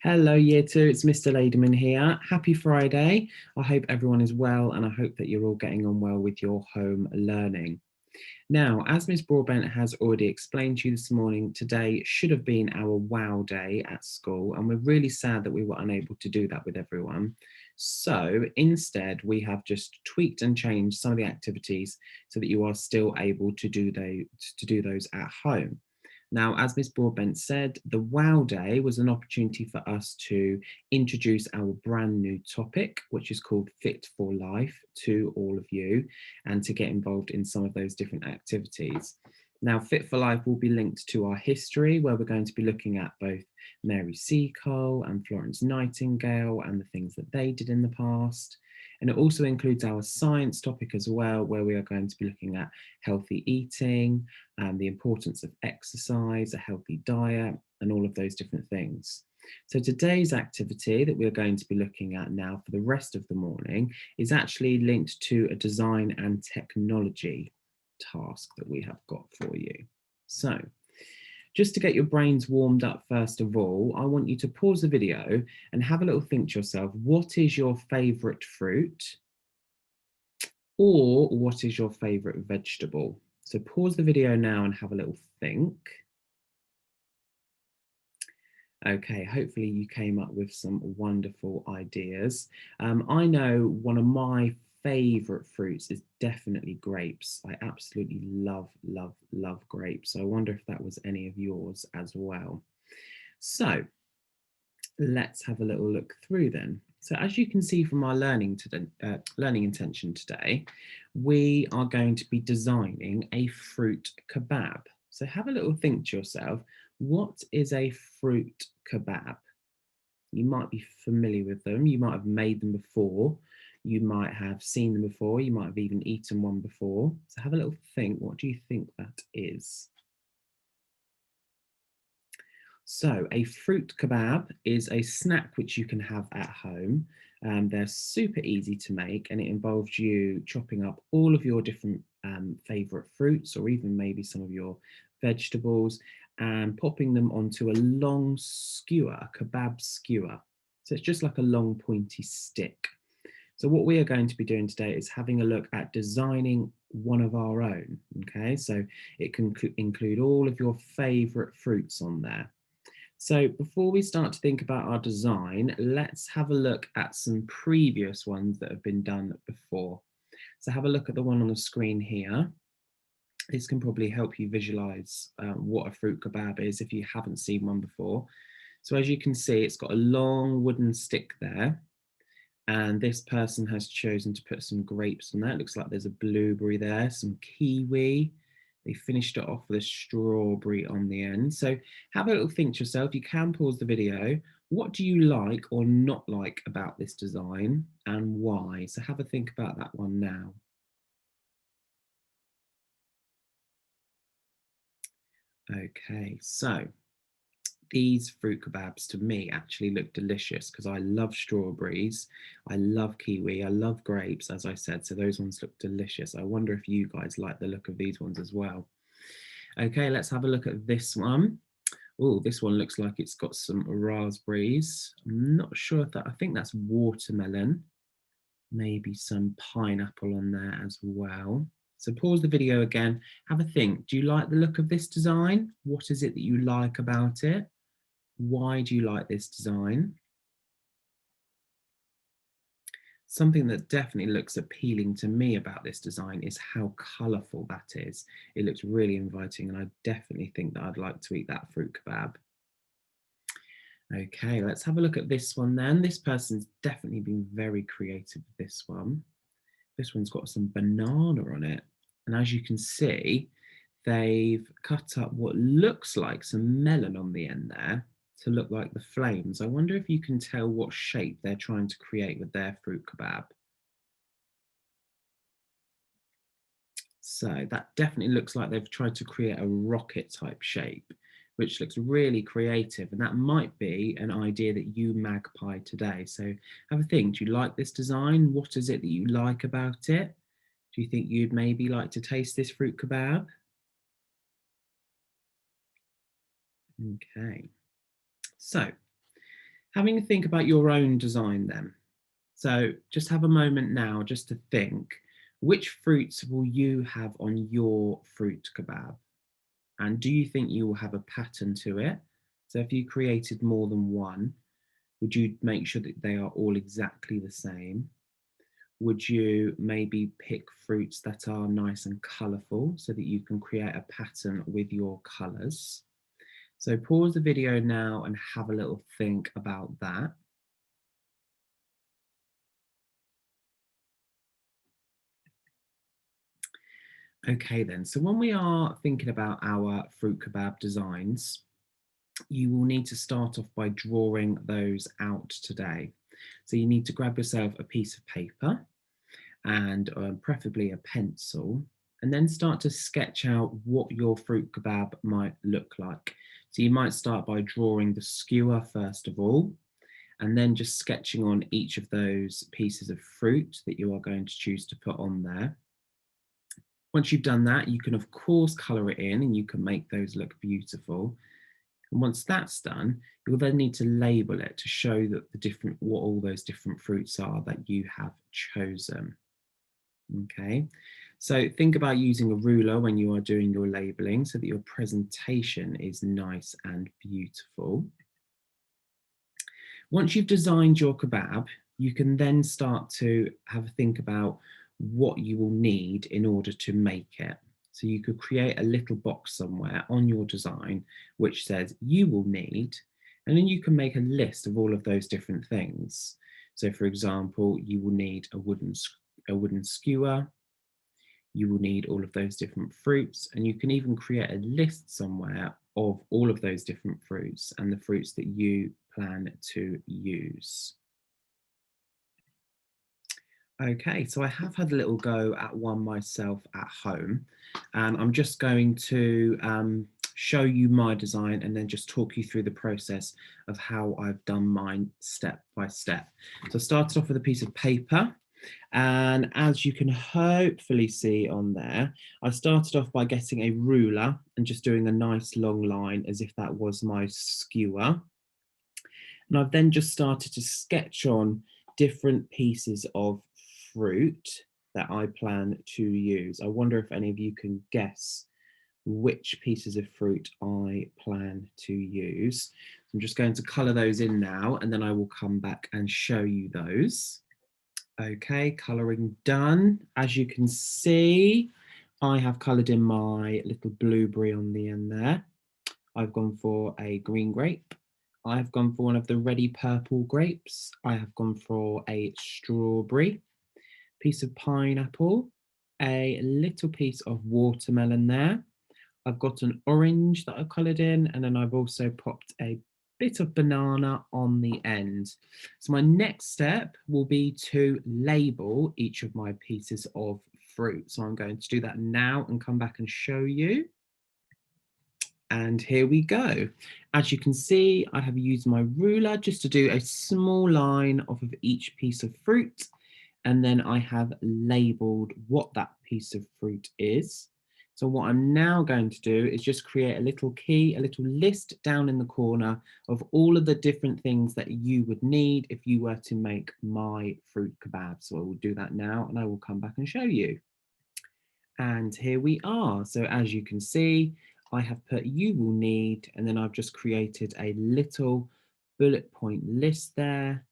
Hello, Year 2, it's Mr. Laderman here. Happy Friday. I hope everyone is well and I hope that you're all getting on well with your home learning. Now, as Ms. Broadbent has already explained to you this morning, today should have been our WOW day at school, and we're really sad that we were unable to do that with everyone. So instead, we have just tweaked and changed some of the activities so that you are still able to do those at home. Now, as Ms. Broadbent said, the WOW Day was an opportunity for us to introduce our brand new topic, which is called Fit for Life, to all of you, and to get involved in some of those different activities. Now, Fit for Life will be linked to our history, where we're going to be looking at both Mary Seacole and Florence Nightingale and the things that they did in the past. And it also includes our science topic as well, where we are going to be looking at healthy eating, the importance of exercise, a healthy diet, and all of those different things. So today's activity that we're going to be looking at now for the rest of the morning is actually linked to a design and technology task that we have got for you. So just to get your brains warmed up, first of all, I want you to pause the video and have a little think to yourself, what is your favorite fruit? Or what is your favorite vegetable? So pause the video now and have a little think. Okay, hopefully you came up with some wonderful ideas. I know one of my favorite fruits is definitely grapes. I absolutely love, love, love grapes. So I wonder if that was any of yours as well. So let's have a little look through then. So as you can see from our learning intention today, we are going to be designing a fruit kebab. So have a little think to yourself, what is a fruit kebab? You might be familiar with them. You might have made them before. You might have seen them before. You might have even eaten one before. So have a little think, what do you think that is? So a fruit kebab is a snack which you can have at home. They're super easy to make, and it involves you chopping up all of your different favorite fruits, or even maybe some of your vegetables, and popping them onto a long skewer, a kebab skewer. So it's just like a long pointy stick. So what we are going to be doing today is having a look at designing one of our own. Okay, so it can include all of your favorite fruits on there. So before we start to think about our design, let's have a look at some previous ones that have been done before. So have a look at the one on the screen here. This can probably help you visualize what a fruit kebab is if you haven't seen one before. So as you can see, it's got a long wooden stick there. And this person has chosen to put some grapes on there. It looks like there's a blueberry there, some kiwi. They finished it off with a strawberry on the end. So have a little think to yourself. You can pause the video. What do you like or not like about this design and why? So have a think about that one now. Okay, so these fruit kebabs to me actually look delicious because I love strawberries, I love kiwi, I love grapes, as I said, so those ones look delicious. I wonder if you guys like the look of these ones as well. Okay, let's have a look at this one. Oh, this one looks like it's got some raspberries. I'm not sure if that, I think that's watermelon, maybe some pineapple on there as well. So pause the video again, have a think. Do you like the look of this design? What is it that you like about it? Why do you like this design? Something that definitely looks appealing to me about this design is how colourful that is. It looks really inviting, and I definitely think that I'd like to eat that fruit kebab. Okay, let's have a look at this one then. This person's definitely been very creative with this one. This one's got some banana on it. And as you can see, they've cut up what looks like some melon on the end there to look like the flames. I wonder if you can tell what shape they're trying to create with their fruit kebab. So that definitely looks like they've tried to create a rocket type shape, which looks really creative. And that might be an idea that you magpie today. So have a think, do you like this design? What is it that you like about it? Do you think you'd maybe like to taste this fruit kebab? Okay, so Having a think about your own design then. So just have a moment now just to think, which fruits will you have on your fruit kebab? And do you think you will have a pattern to it? So if you created more than one, would you make sure that they are all exactly the same? Would you maybe pick fruits that are nice and colourful so that you can create a pattern with your colours? So pause the video now and have a little think about that. Okay then, so when we are thinking about our fruit kebab designs, you will need to start off by drawing those out today. So you need to grab yourself a piece of paper and preferably a pencil, and then start to sketch out what your fruit kebab might look like. So you might start by drawing the skewer first of all, and then just sketching on each of those pieces of fruit that you are going to choose to put on there. Once you've done that, you can of course colour it in and you can make those look beautiful. And once that's done, you'll then need to label it to show that what all those different fruits are that you have chosen. Okay, so think about using a ruler when you are doing your labeling so that your presentation is nice and beautiful. Once you've designed your kebab, you can then start to have a think about what you will need in order to make it. So you could create a little box somewhere on your design which says you will need, and then you can make a list of all of those different things. So for example, you will need a wooden skewer, you will need all of those different fruits, and you can even create a list somewhere of all of those different fruits and the fruits that you plan to use. Okay, so I have had a little go at one myself at home, and I'm just going to show you my design and then just talk you through the process of how I've done mine step by step. So I started off with a piece of paper, and as you can hopefully see on there, I started off by getting a ruler and just doing a nice long line as if that was my skewer. And I've then just started to sketch on different pieces of fruit that I plan to use. I wonder if any of you can guess which pieces of fruit I plan to use. I'm just going to colour those in now, and then I will come back and show you those. Okay, colouring done. As you can see, I have coloured in my little blueberry on the end there. I've gone for a green grape. I've gone for one of the ready purple grapes. I have gone for a strawberry, piece of pineapple, a little piece of watermelon there. I've got an orange that I've coloured in, and then I've also popped a bit of banana on the end. So my next step will be to label each of my pieces of fruit. So I'm going to do that now and come back and show you. And here we go. As you can see, I have used my ruler just to do a small line off of each piece of fruit. And then I have labeled what that piece of fruit is. So what I'm now going to do is just create a little key, a little list down in the corner of all of the different things that you would need if you were to make my fruit kebab. So I will do that now and I will come back and show you. And here we are. So as you can see, I have put you will need, and then I've just created a little bullet point list there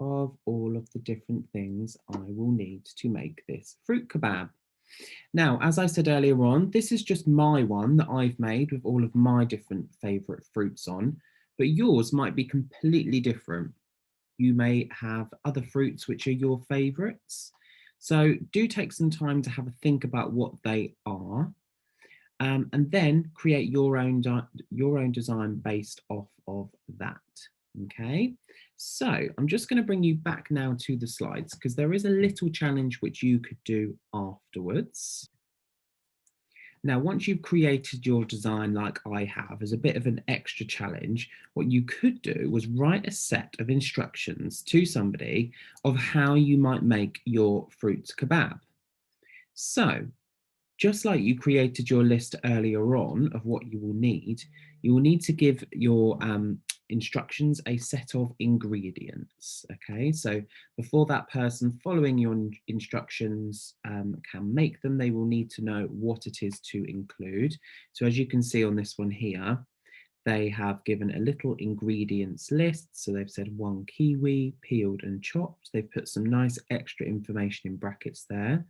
of all of the different things I will need to make this fruit kebab. Now, as I said earlier on, this is just my one that I've made with all of my different favourite fruits on, but yours might be completely different. You may have other fruits which are your favourites. So do take some time to have a think about what they are, and then create your own design based off of that. Okay, so I'm just going to bring you back now to the slides because there is a little challenge which you could do afterwards. Now, once you've created your design like I have as a bit of an extra challenge, what you could do was write a set of instructions to somebody of how you might make your fruit kebab. So just like you created your list earlier on of what you will need to give your instructions, a set of ingredients. Okay, so before that person following your instructions can make them, they will need to know what it is to include. So as you can see on this one here, they have given a little ingredients list. So they've said 1 kiwi, peeled and chopped. They've put some nice extra information in brackets there.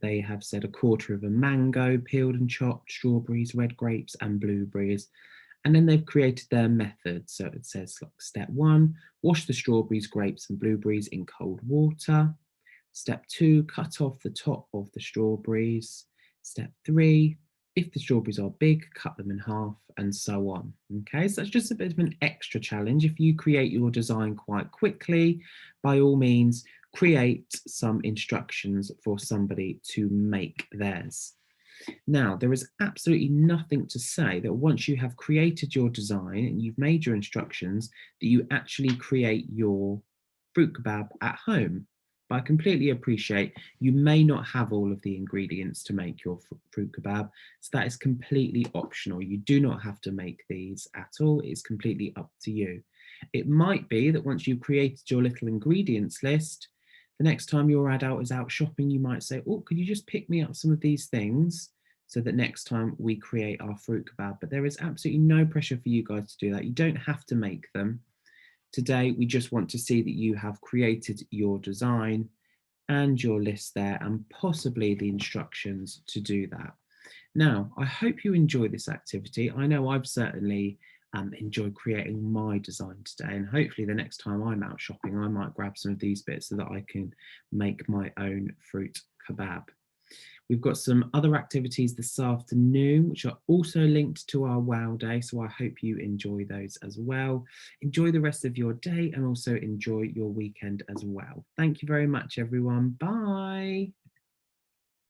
They have said 1/4 of a mango, peeled and chopped, strawberries, red grapes and blueberries. And then they've created their method. So it says like step 1, wash the strawberries, grapes and blueberries in cold water. Step 2, cut off the top of the strawberries. Step 3, if the strawberries are big, cut them in half, and so on. Okay, so that's just a bit of an extra challenge. If you create your design quite quickly, by all means, create some instructions for somebody to make theirs. Now, there is absolutely nothing to say that once you have created your design and you've made your instructions, that you actually create your fruit kebab at home. But I completely appreciate you may not have all of the ingredients to make your fruit kebab, so that is completely optional. You do not have to make these at all. It's completely up to you. It might be that once you've created your little ingredients list, the next time your adult is out shopping, you might say, oh, could you just pick me up some of these things so that next time we create our fruit kebab? But there is absolutely no pressure for you guys to do that. You don't have to make them. Today, we just want to see that you have created your design and your list there and possibly the instructions to do that. Now, I hope you enjoy this activity. I know I've certainly enjoyed creating my design today, and hopefully the next time I'm out shopping, I might grab some of these bits so that I can make my own fruit kebab. We've got some other activities this afternoon, which are also linked to our WOW Day, so I hope you enjoy those as well. Enjoy the rest of your day and also enjoy your weekend as well. Thank you very much, everyone. Bye.